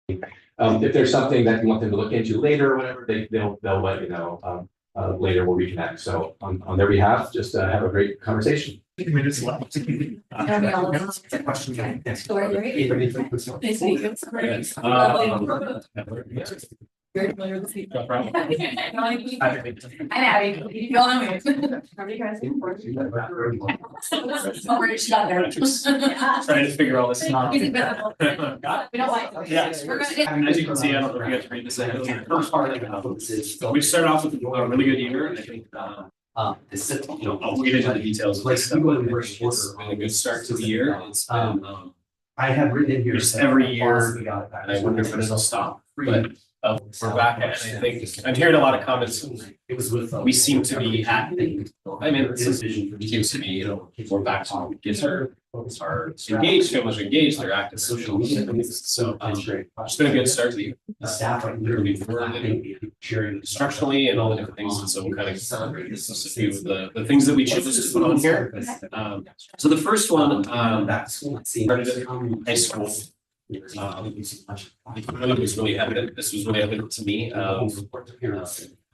If there's something that you want them to look into later or whatever, they'll let you know, later we'll reconnect. So on their behalf, just have a great conversation. Minutes left. Very familiar with the I'm Abby. You all know me. How many guys? Already shot there. Trying to figure all this out. We don't like. Yes. We're As gonna. you can see, I don't know if you guys read this ahead. The first part of it is, we started off with a really good year, and I think, I'll get into the details of this stuff. But I think it's been a good start to the year. It's been, I have written in here. just every year, and I wonder if it'll stop, but we're back at it. I think I'm hearing a lot of comments. It was with. We seem to be at, I mean, it seems to be, we're back to kids are engaged, families are engaged, they're active social media. So it's been a good start to the year. The staff like Literally literally sharing structurally and all the different things. And so we'll kind of celebrate this is a few of the things that we chose to put on here. So the first one, that school. started at high school. It was really evident. This was really evident to me of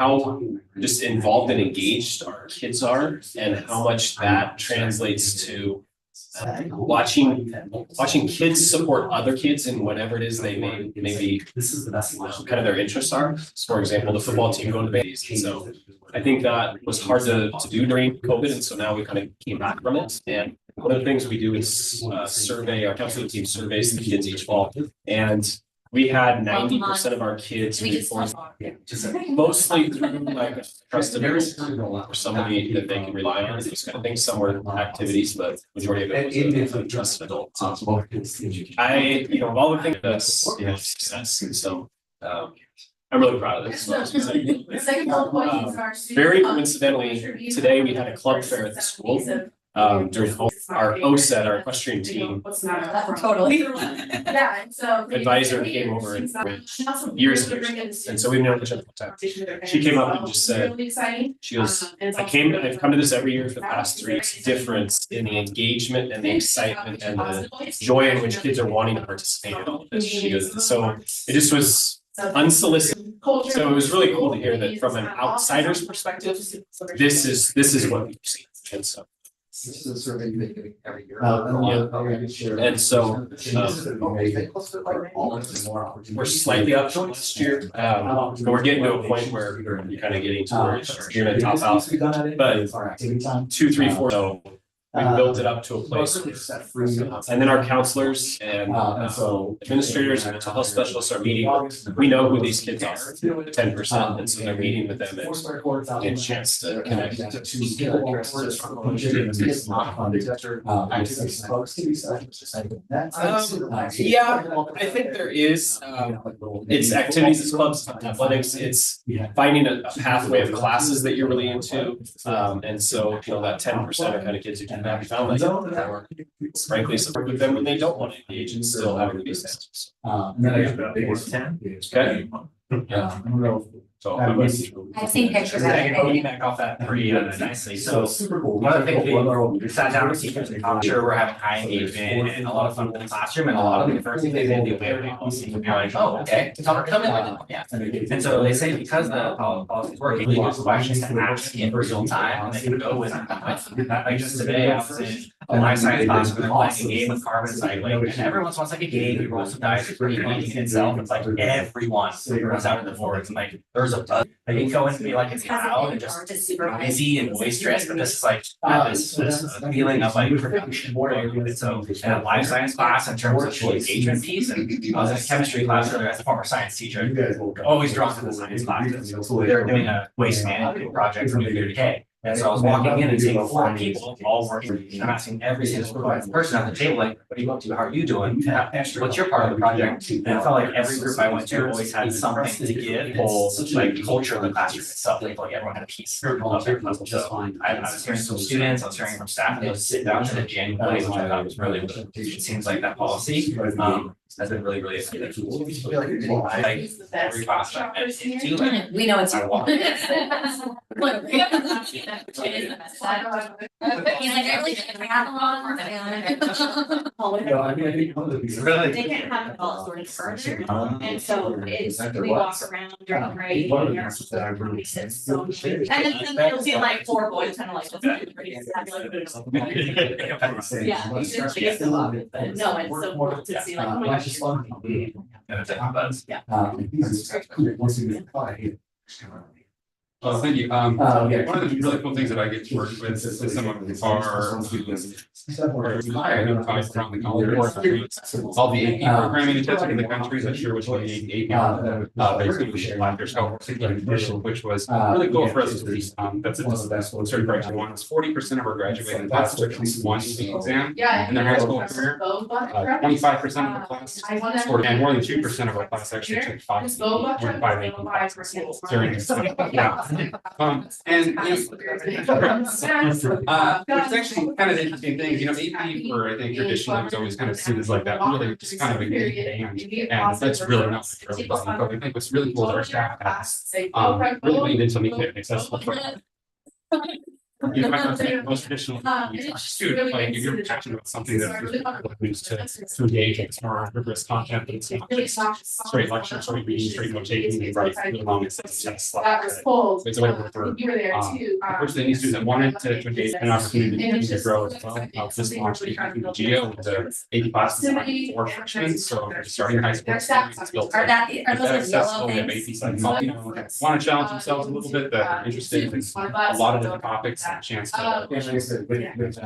how just involved and engaged our kids are and how much that translates to watching kids support other kids in whatever it is they may be This is the best. kind of their interests are. So for example, the football team going to base. And so I think that was hard to do during COVID. And so now we kind of came back from it. And one of the things we do is survey, our counseling team surveys the kids each fall. And we had 90% of our kids report mostly through like a trusted person or somebody that they can rely on, these kind of things, some were activities, but majority of it was a trusted adult. Of all the things that's success. And so I'm really proud of this. The second bullet point is our. Very coincidentally, today we had a club fair at the school. During our OSET, our equestrian team Totally. Yeah, and so. advisor came over and years ago. And so we've known each other for time. She came up and just said, Really exciting. she goes, I've come to this every year for the past 3 years, difference in the engagement and the excitement and the joy in which kids are wanting to participate in all of this. She goes, so it just was unsolicited. So it was really cool to hear that from an outsider's perspective, this is what we've seen. And so. This is a survey you make every year. And so we're slightly up from last year, but we're getting to a point where you're kind of getting towards you're gonna top out. But 2, 3, 4, so we built it up to a place. And then our counselors and administrators and mental health specialists are meeting. We know who these kids are, 10%, and so they're meeting with them and get a chance to connect. Yeah, I think there is. It's activities, it's clubs, athletics, it's finding a pathway of classes that you're really into. And so, that 10% are kind of kids who can have found like or frankly support with them when they don't want to engage and still having to be sensitive. Okay. Yeah. So I've seen pictures of it. Back off that pretty nicely. So one of the things we sat down with teachers and I'm sure we're having high engagement and a lot of fun in the classroom, and a lot of the first thing they did, they were policy would be like, oh, okay, come in. Yeah. And so they say because the policies work, you use questions to ask in real time and they can go with like just today, I was in a life science class with like a game with carbon cycling, and everyone wants like a game, we roll some dice, it's pretty meeting in itself. It's like everyone runs out of the boards and like there's a ton. Like you can go in and be like it's loud and just busy and boisterous, but this is like this feeling of like production. So in a life science class in terms of the engagement piece, and I was in a chemistry class earlier as a former science teacher, always drawn to the science classes. They're doing a waste management project for nuclear decay. And so I was walking in and seeing 4 people all working. I'm asking every single person at the table, like, what are you up to? How are you doing? What's your part of the project? And it felt like every group I went to always had something to give. Whole like culture in the classroom itself. Like everyone had a piece of their puzzle. So I was hearing from students, I was hearing from staff, and they would sit down in a genuine place, which I thought was really good. It seems like that policy has been really, really effective. Like every class I've been into, like, We know it's. He's like, I really didn't have long. No, I mean, I think one of the reasons. Really? They can't have it all sorted further, and so it's, Exactly we what? walk around during break. One of and the you're reasons that I really. supposed to so much. And then you'll see like 4 boys kind of like, let's do pretty yeah, it's just to get them up, but no, it's so cool to see like, oh my That's gosh. just fun. Yeah. Once you apply. Oh, thank you. Yeah. One of the really cool things that I get to work with is some of our students are identified around the college. All the AP programming testing in the country, I'm sure which one the AP basically like their scope, which was really cool for us to see. That's a certified one. It's 40% of our graduating class took at least one exam Yeah. in their high school career. 25% of the class, and more than 2% of our class actually took 5 Just go more up than 5 AP classes during this. Yeah. And you know, which is actually kind of an interesting thing, you know, AP for, I think traditionally was always kind of seen as like that really just kind of a good band. And that's really not what it's really about. But I think what's really cool is our staff has really leaned into making it accessible for. You might not think most traditional student, like if you're passionate about something that means to engage in more rigorous content, but it's not just straight lecture, straight reading, straight note taking, and writing really long essays, just That was cold. it's a way for You were there too. unfortunately, any student that wanted to engage in an opportunity to grow as well. Just launched the Geo with the 80 classes for freshmen, so they're starting high school. It's built Are that, are it's those like yellow accessible, they have things? AP sites, you know, want to challenge themselves a little bit, that are interested in a lot of different topics, and a chance to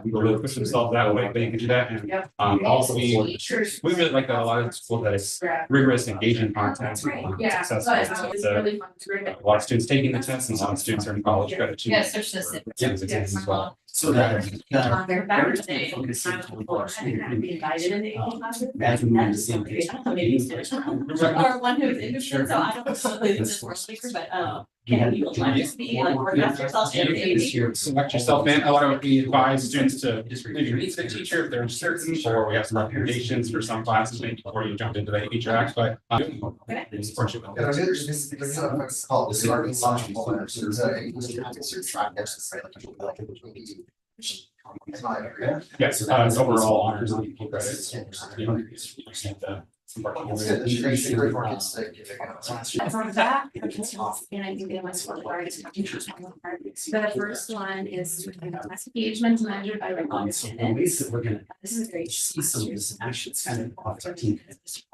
really push themselves that way, they can do that. And also we really like that a lot of the school that it's rigorous, engaging content. Yeah, Accessible. but it's So, really fun to read. a lot of students taking the test and a lot of students are in college credit too. Yeah, search this. These exams as well. So that. On their Saturday, I'm before, I think I'd be invited in the AP classes. As we That's so great. I don't know, maybe it's or one who's interested, so I don't know if this works, but, can you apply to be like, organize yourself in the AP? Select yourself in, a lot of we advise students to maybe meet the teacher if they're uncertain, or we have some recommendations for some classes, maybe before you jump into the AP track, but. We support you with Yeah, that. there's a called the starting launch folder, so there's a track next to it, like it's not every. Yes, it's overall honors on equal credits. You know, you understand the- some part- It's good, the tree secret markets that give it From that, and I think they must work hard as teachers. The first one is class engagement measured by response. We're gonna This is great. see some of this action kind of off our team. That's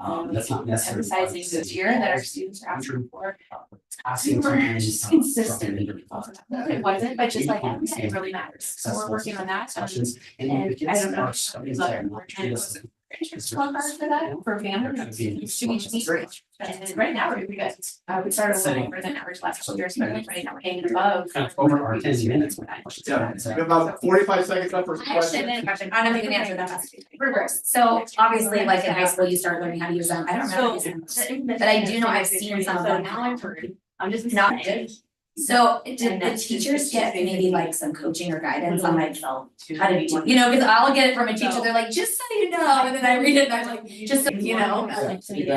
not necessarily. Emphasizing this year that our students are asking for. Asking Super sometimes, consistent. It wasn't, but just like it really matters. So we're working on that. Questions. And I don't know. Is other scorecards for that, for families, to each week. And then right now, we got, we started a little over than average last couple years, but right now we're hanging above. Kind of over our 10 minutes. About 45 seconds left for I actually have a question. I don't know if you can answer that. Reverse. So obviously, like in high school, you start learning how to use them. I don't remember using them. But I do know I've seen some of them. Now I've heard, I'm just Not not. good. So did the teachers get maybe like some coaching or guidance on like, how to do, you know, because I'll get it from a teacher, they're like, just so you know, and then I read it and I'm like, just so you know. Like to me, the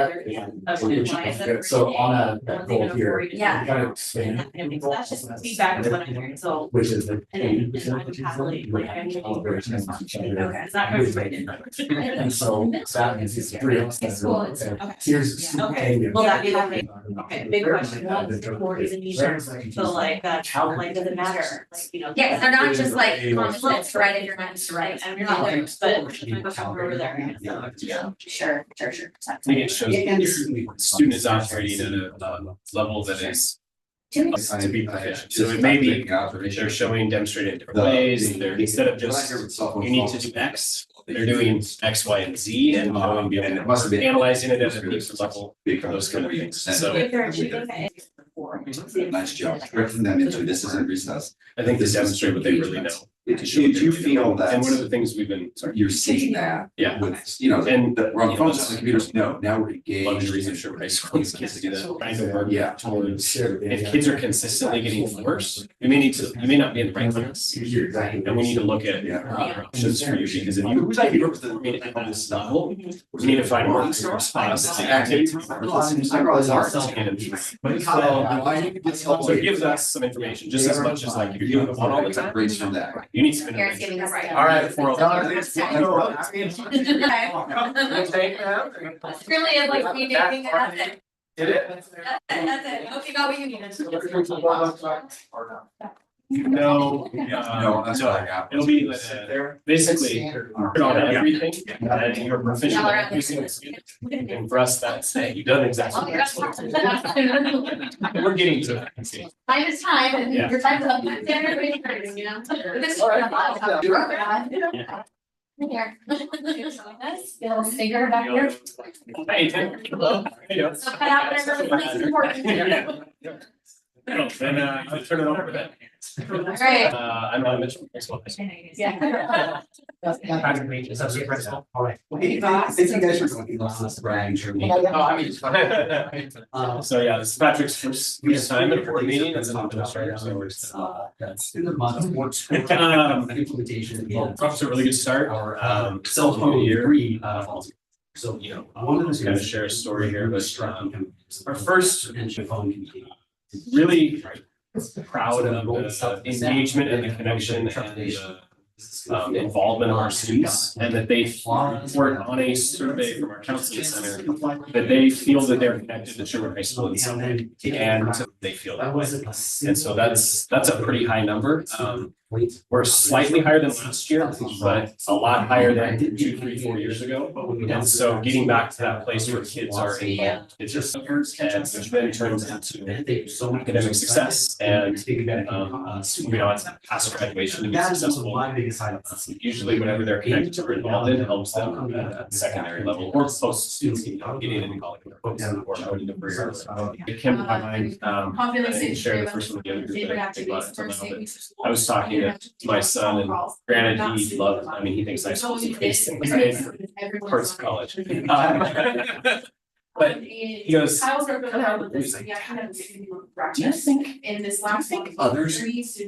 other. So on that goal here. Yeah. we gotta expand. So that's just feedback of what I'm hearing, so. Which is the. And then I would happily, like, I'm gonna- Okay. It's not going to be right. And so that means it's 3 of us. It's cool, it's- okay. Here's. Okay, will that be the big, okay, big question, what's the core is in user, so like that, like, does it matter, like, you know? Yeah, they're not just like common sense, right, if you're not used to write. And we're not there, but my question over there, so, yeah. Sure. I think it shows your student is operating at a level that is to be proficient. So it may be they're showing, demonstrating different ways, they're instead of just, you need to do X, they're doing X, Y, and Z and knowing and it must be analyzing it at a deeper level, those kind of things. So If they're achieving that. Nice job, breaking them into this is a recess. I think they demonstrate what they really know. to show Did you their- feel that- And one of the things we've been, sorry. You're seeing that. Yeah. With, you know, And that we're on you the know, phones on the computers, no, now we're engaged. luxuries of Sherwood High School, is kids do that kind of work Yeah. towards, if kids are consistently getting worse, you may not be in the right class. And we need to look at other options for you, because if you remain at this level, we need to find more spots. Activities. So it gives us some information, just as much as like you're doing the one all the time. Grades from that. You need some Parents information. giving us right. All right, for Really is like renaming it, that's it. Did it? That's it, hope you got what you needed. No, No, that's what I got. it'll be basically put on everything and you're proficient at using it. And for us, that's, hey, you've done exactly. We're getting to it. Time is time, and Yeah. your time's up, everybody's hurting, you know? This is a lot of stuff. Yeah. Here. Little sticker back here. Hey, Tim. Hello. Hey, yo. So cut out whatever place is important. Yeah. No, then I'll turn it over then. Great. I'm not Mitchell. Thanks a lot. Yeah. Patrick Reed, associate principal. All right. Thank you guys for going. Let's brag. So yeah, this is Patrick's first time at a board meeting as an administrator, so we're Student of month, sports. Implementation. well, off to a really good start. Cell phone year. free. So, you know, One of the. kind of share a story here, but our first And phone communication. really proud of the engagement and the connection and the involvement of our students, and that they report on a survey from our counseling center that they feel that they're connected to Sherwood High School in some way, and they feel that way. And so that's a pretty high number. We're slightly higher than last year, but a lot higher than 2, 3, 4 years ago. And so getting back to that place where kids are involved, it's just, and which then turns into academic success and, moving on to past graduation to be successful. Usually whenever they're connected to or involved in, it helps them at the secondary level or post students getting into college or going into careers. It came to my mind, I didn't share the first one with the other group, but I think about it until now, but I was talking to my son, and granted, he loved, I mean, he thinks high school is amazing, of course, college. But he goes, do you think In this last week. other schools?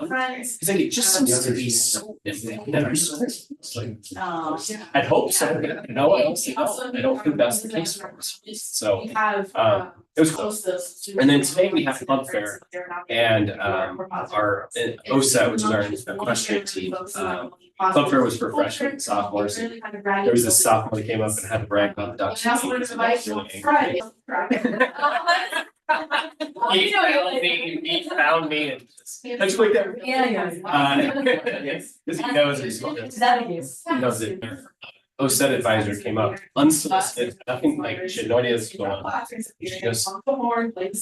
Friends. he's like, it just seems to be so different than our schools. It's like, I'd hope so, but no, I don't see, I don't think that's the case for us. So, We have. it was close. And then today we have club fair, and our OSET, which is our equestrian team, club fair was for freshmen and sophomores. And there was this sophomore that came up and had to brag about the Ducks. And I wanted to invite you on Friday. He found me and just like that. Because he knows it's he knows it. OSET advisor came up unsolicited, nothing, like, she had no idea what's going on. She goes,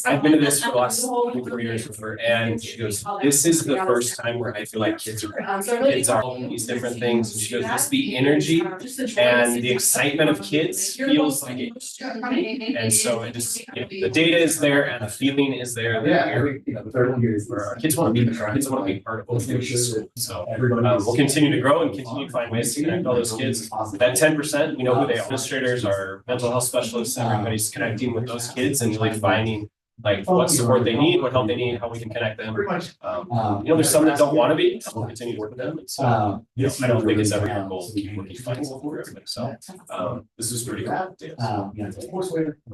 I've been to this for the last 3 years with her, and she goes, this is the first time where I feel like kids are all these different things. And she goes, this the energy and the excitement of kids feels like it. And so it just, you know, the data is there and the feeling is there. Where our kids want to be there, our kids want to be part of what we're doing. So we'll continue to grow and continue to find ways to connect all those kids. That 10%, we know who they are. Administrators, our mental health specialists, everybody's connecting with those kids and really finding like what support they need, what help they need, how we can connect them. You know, there's some that don't want to be, we'll continue to work with them. And so, you know, I don't think it's ever our goal to keep working finding for everybody. So, this is pretty cool.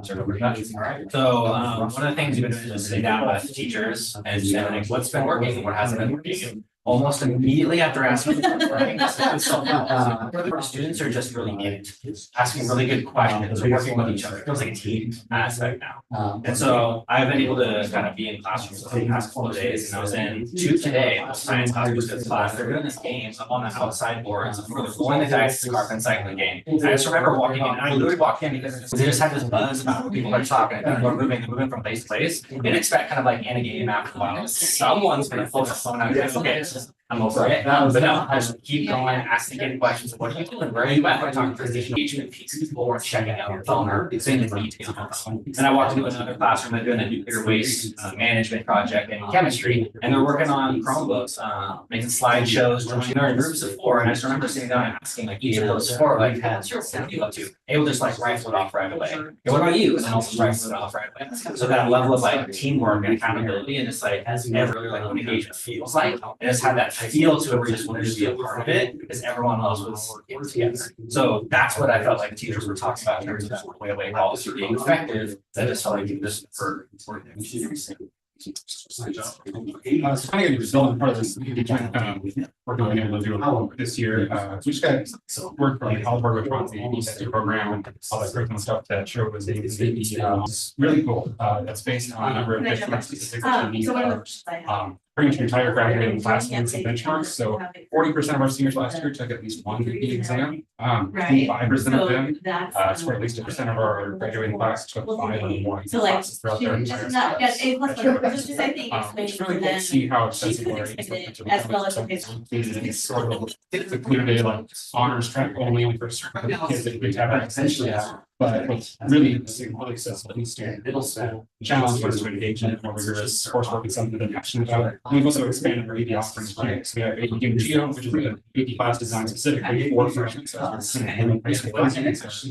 Turn over to Patrick. So, one of the things we've been doing is sitting down with teachers and saying, like, what's been working, what hasn't been working. Almost immediately after asking, students are just really engaged, asking really good questions, or working with each other. It feels like a team aspect now. And so I've been able to kind of be in classrooms for the past couple of days, and I was in 2 today, the science class. They're doing this game up on the outside boards for the one that dice scarf and cycling game. And I just remember walking in, and I literally walked in because they just had this buzz about people are talking, people are moving from place to place. You didn't expect kind of like in a game after a while, someone's gonna pull the phone out and go, okay, I'm over it, but no, I just keep going, asking any questions, what are you doing, where are you at, I'm talking to the engagement piece, people weren't checking out their phone or saying the details on their phone. And I walked into another classroom, they're doing a nuclear waste management project in chemistry, and they're working on Chromebooks, making slideshows, they're in groups of 4, and I just remember sitting down and asking like each of those 4, like, what are you up to? They will just like rifle it off right away. "Okay, what about you?" And then also rifle it off right away. So that level of like teamwork and accountability and just like never like what engagement feels like, and just had that feel to it where you just wanted to be a part of it because everyone else was in together. So that's what I felt like the teachers were talking about in terms of that way policy being effective. That just felt like this for. So kind of gonna be building part of this, we're going able to do this year, we just got work from College Board with Ron, the ESG program and all that curriculum stuff that show was it's really cool. That's based on a number of different statistics that we need, pretty much entire graduating class and some benchmarks. So 40% of our seniors last year took at least one AP exam. 5% of them, for at least 1% of our graduating class took 5 or more classes throughout their entire it's really cool to see how accessible our as well as it's sort of included like honors track only for certain kids that we have essentially. But what's really accessible to middle school challenge was to engage in more rigorous coursework is something that I'm passionate about. And we've also expanded our AP offerings. Right? So we have AP Geo, which is an AP class designed specifically for freshmen. So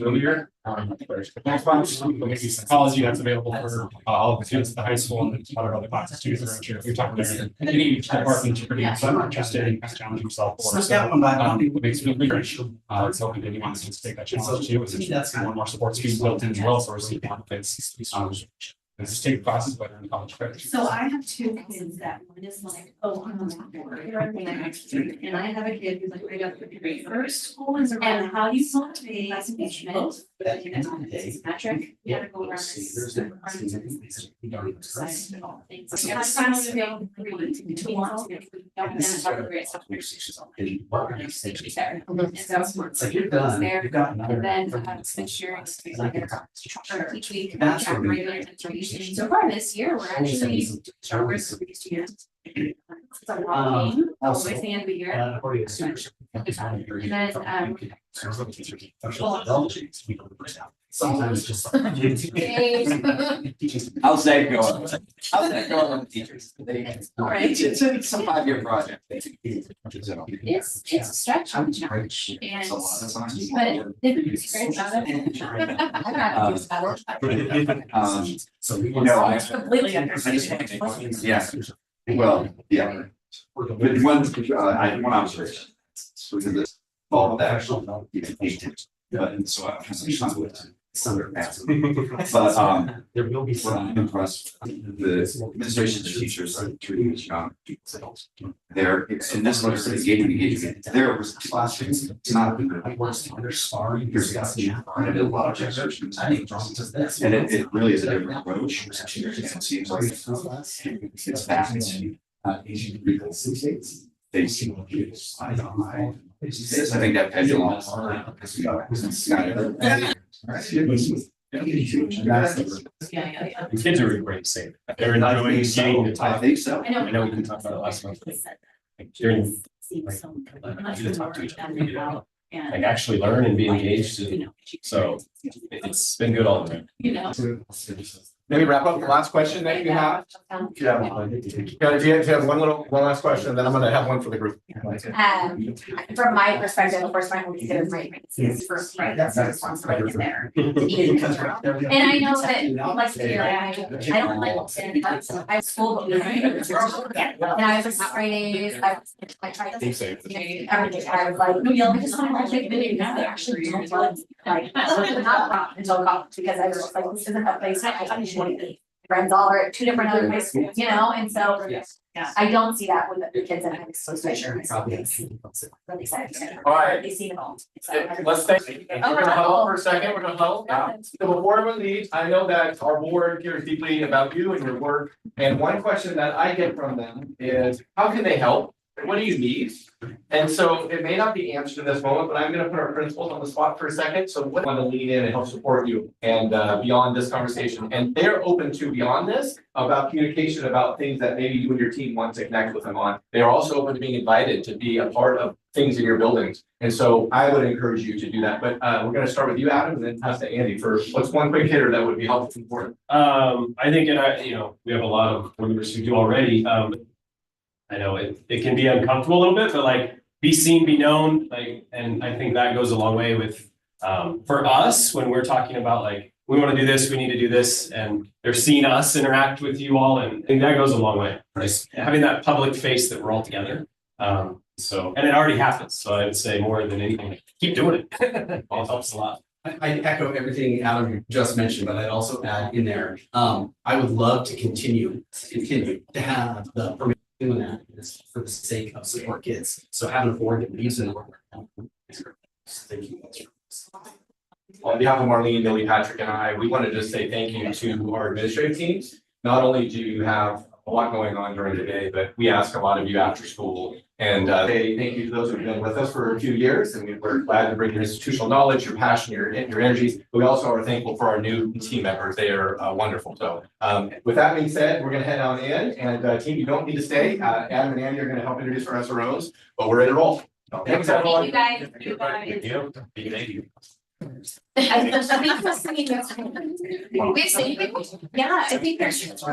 earlier. Maybe psychology that's available for all of the students at the high school and a lot of other classes too. You're talking there. Any department to produce, I'm interested in challenging yourself for. So it makes me really great. It's hoping that anyone wants to take that challenge too. It's one more support being built in as well, so we're seeing benefits. Just take classes, but earn college credit. So I have 2 kids that one is like, oh, I'm on that board. And I have a kid who's like right up to grade first. And how do you motivate engagement? Metric, you gotta go around this. Like you're done, you've got another. Then ensuring each week, regular information. So far this year, we're actually stronger for these students. It's a long game, always the end of the year. And then, Sometimes just. How's that going? How's that going with the teachers? It's a 5-year project. it's a stretch and challenge, and but it's great about it. So I Completely understand. yeah, well, yeah. But one observation. So this all that but so but There will be what I'm some. impressed with the administration, the teachers are treating these young people. They're in this level of engagement. There was classrooms. It's not Under sparring. and a lot of exertions. I think John does this. And it really is a different approach. It seems like it's fast. Asian people, 6 states. They seem I think that pendulum. The kids are in great shape. They're enjoying getting the I time. think so. I know we can talk about it last month. Like during, I get to talk to each other, like actually learn and be engaged. So it's been good all the time. You know. Maybe wrap up the last question that you have. If you have one last question, then I'm gonna have one for the group. From my perspective, of course, my home considers my is first, right? That's the responsibility there. And I know that, like, I don't like, I school, and I was like, Fridays, I tried to. Everything, I was like, I just want to make videos, they actually don't love, like, not rock until college, because I was like, this isn't a place I want to be. Friends all are at 2 different other high schools, you know, and so. Yeah. I don't see that with the kids in high school, so sure. Really excited. All right. They see it all. Let's thank, we're gonna huddle for a second, we're gonna huddle. So before we leave, I know that our board cares deeply about you and your work. And one question that I get from them is, how can they help? what do you need? And so it may not be answered in this moment, but I'm gonna put our principals on the spot for a second. So what want to lean in and help support you and beyond this conversation. And they're open to beyond this about communication about things that maybe you and your team want to connect with them on. They are also open to being invited to be a part of things in your buildings. And so I would encourage you to do that. But we're gonna start with you, Adam, and then pass to Andy for what's one quick hitter that would be helpful and important. I think, we have a lot of members who do already, I know it can be uncomfortable a little bit, but like, be seen, be known, like, and I think that goes a long way with, for us, when we're talking about like, we want to do this, we need to do this, and they're seeing us interact with you all, and I think that goes a long way. Just having that public face that we're all together. So, and it already happens, so I would say more than anything, keep doing it. It helps a lot. I echo everything Adam just mentioned, but I'd also add in there, I would love to continue to have the permission doing that is for the sake of support kids. So having a board that believes in the work. Thank you. On behalf of Marlene, Millie, Patrick, and I, we want to just say thank you to our administrative teams. Not only do you have a lot going on during the day, but we ask a lot of you after school. And say thank you to those who've been with us for a few years, and we're glad to bring your institutional knowledge, your passion, your energies. But we also are thankful for our new team members. They are wonderful. So with that being said, we're gonna head on in, and team, you don't need to stay. Adam and Andy are gonna help introduce our SROs, but we're ready to roll. Thanks, everyone. Thank you, guys. Thank you. Thank you. Yeah, I think there's